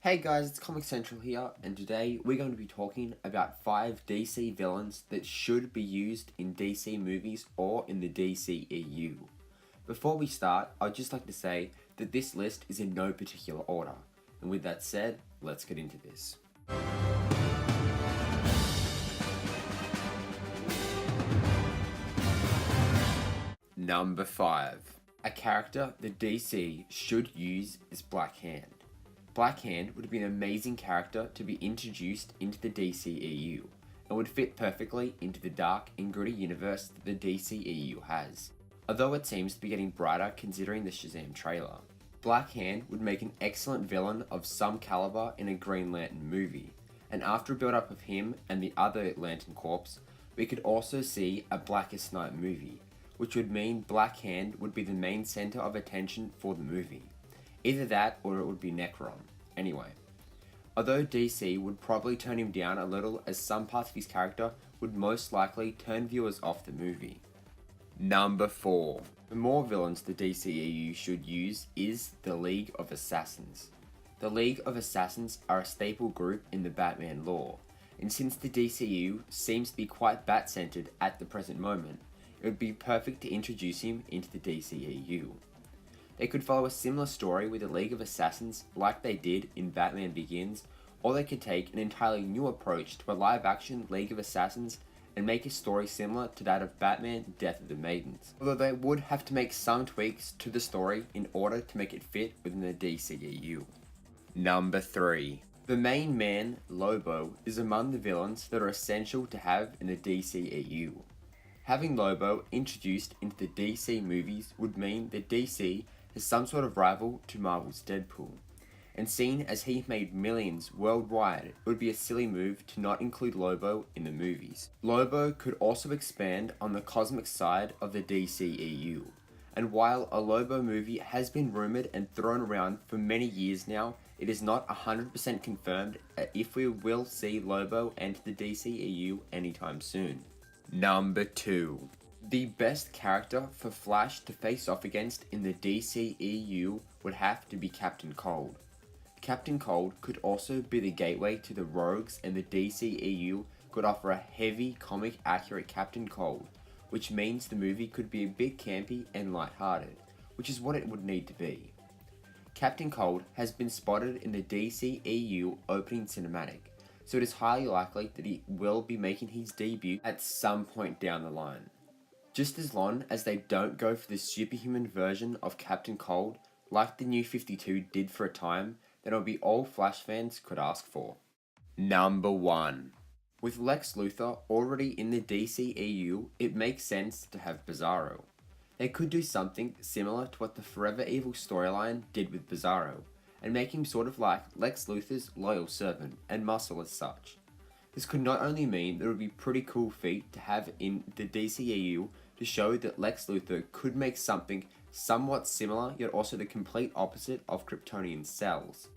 Hey guys, it's Comic Central here, and today we're going to be talking about 5 DC villains that should be used in DC movies or in the DCEU. Before we start, I'd just like to say that this list is in no particular order, and with that said, let's get into this. Number 5. A character the DC should use is Black Hand. Black Hand would be an amazing character to be introduced into the DCEU, and would fit perfectly into the dark and gritty universe that the DCEU has, although it seems to be getting brighter considering the Shazam trailer. Black Hand would make an excellent villain of some caliber in a Green Lantern movie, and after a build-up of him and the other Lantern Corps, we could also see a Blackest Night movie, which would mean Black Hand would be the main center of attention for the movie. Either that or it would be Necron. Anyway, although DC would probably turn him down a little as some parts of his character would most likely turn viewers off the movie. Number 4. The more villains the DCEU should use is the League of Assassins. The League of Assassins are a staple group in the Batman lore, and since the DCEU seems to be quite Bat-centered at the present moment, it would be perfect to introduce him into the DCEU. They could follow a similar story with the League of Assassins like they did in Batman Begins, or they could take an entirely new approach to a live-action League of Assassins and make a story similar to that of Batman Death of the Maidens, although they would have to make some tweaks to the story in order to make it fit within the DCEU. Number 3. The main man, Lobo, is among the villains that are essential to have in the DCEU. Having Lobo introduced into the DC movies would mean that DC is some sort of rival to Marvel's Deadpool, and seeing as he made millions worldwide, it would be a silly move to not include Lobo in the movies. Lobo could also expand on the cosmic side of the DCEU, and while a Lobo movie has been rumoured and thrown around for many years now, it is not 100% confirmed if we will see Lobo enter the DCEU anytime soon. Number 2. The best character for Flash to face off against in the DCEU would have to be Captain Cold. Captain Cold could also be the gateway to the Rogues, and the DCEU could offer a heavy comic accurate Captain Cold, which means the movie could be a bit campy and lighthearted, which is what it would need to be. Captain Cold has been spotted in the DCEU opening cinematic, so it is highly likely that he will be making his debut at some point down the line. Just as long as they don't go for the superhuman version of Captain Cold, like the New 52 did for a time, then it'll be all Flash fans could ask for. Number 1. With Lex Luthor already in the DCEU, it makes sense to have Bizarro. They could do something similar to what the Forever Evil storyline did with Bizarro, and make him sort of like Lex Luthor's loyal servant and muscle as such. This could not only mean that it would be a pretty cool feat to have in the DCEU to show that Lex Luthor could make something somewhat similar yet also the complete opposite of Kryptonian cells.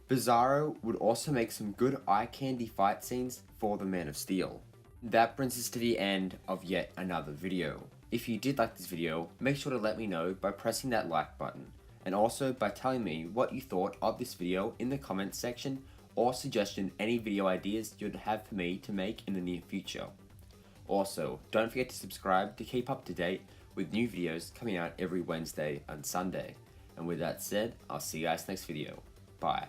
Bizarro would also make some good eye candy fight scenes for the Man of Steel. That brings us to the end of yet another video. If you did like this video, make sure to let me know by pressing that like button, and also by telling me what you thought of this video in the comments section, or suggesting any video ideas you'd have for me to make in the near future. Also, don't forget to subscribe to keep up to date with new videos coming out every Wednesday and Sunday. And with that said, I'll see you guys next video. Bye.